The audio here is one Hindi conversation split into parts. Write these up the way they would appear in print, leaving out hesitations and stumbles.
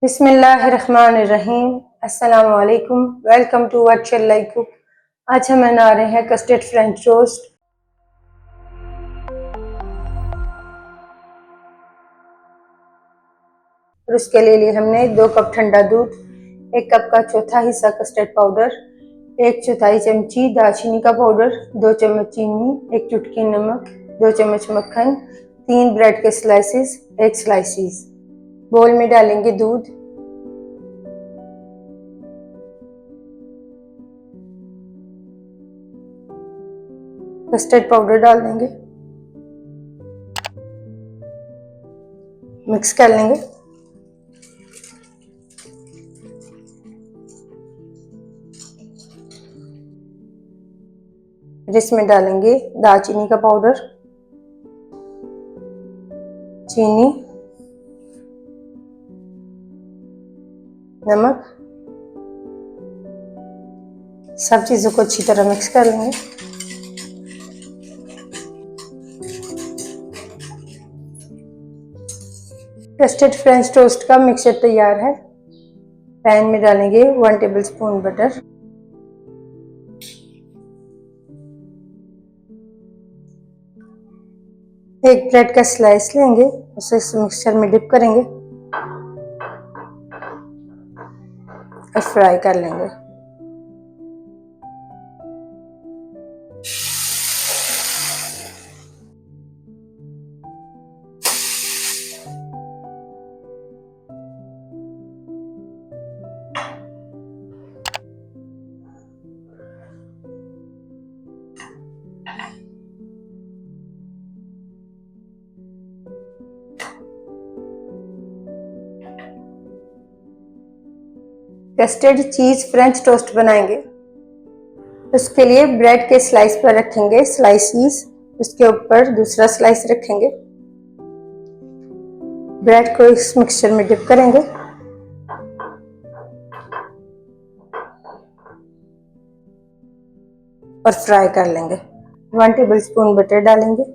बिस्मिल्लाहिर्रहमानिर्रहीम। अस्सलाम वालेकुम। Welcome to what shall I cook. आज हम बना रहे हैं कस्टर्ड फ्रेंच टोस्ट। और उसके लिए हमने 2 कप ठंडा दूध, 1 कप का चौथा हिस्सा कस्टर्ड पाउडर, 1/4 चमची दालचीनी का पाउडर, 2 चम्मच चीनी, 1 चुटकी नमक, 2 चम्मच मक्खन, 3 ब्रेड के स्लाइसेस, 1 स्लाइसिस। बोल में डालेंगे दूध, कस्टर्ड पाउडर डाल देंगे, मिक्स कर लेंगे। इसमें डालेंगे दालचीनी का पाउडर, चीनी, नमक, सब चीज़ों को अच्छी तरह मिक्स कर लेंगे। कस्टर्ड फ्रेंच टोस्ट का मिक्सचर तैयार है। पैन में डालेंगे 1 टेबलस्पून बटर, एक ब्रेड का स्लाइस लेंगे, उसे इस मिक्सचर में डिप करेंगे और फ्राई कर लेंगे। कस्टर्ड चीज फ्रेंच टोस्ट बनाएंगे। उसके लिए ब्रेड के स्लाइस पर रखेंगे स्लाइसिस, उसके ऊपर दूसरा स्लाइस रखेंगे, ब्रेड को इस मिक्सचर में डिप करेंगे और फ्राई कर लेंगे। 1 टेबलस्पून बटर डालेंगे,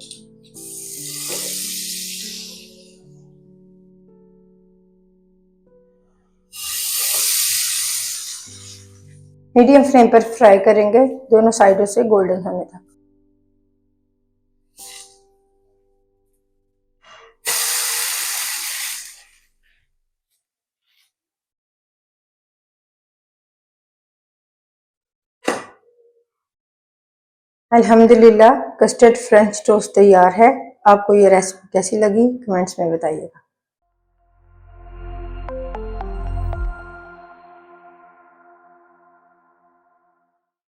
मीडियम फ्लेम पर फ्राई करेंगे दोनों साइडों से गोल्डन होने तक। अल्हम्दुलिल्लाह कस्टर्ड फ्रेंच टोस्ट तैयार है। आपको ये रेसिपी कैसी लगी कमेंट्स में बताइएगा।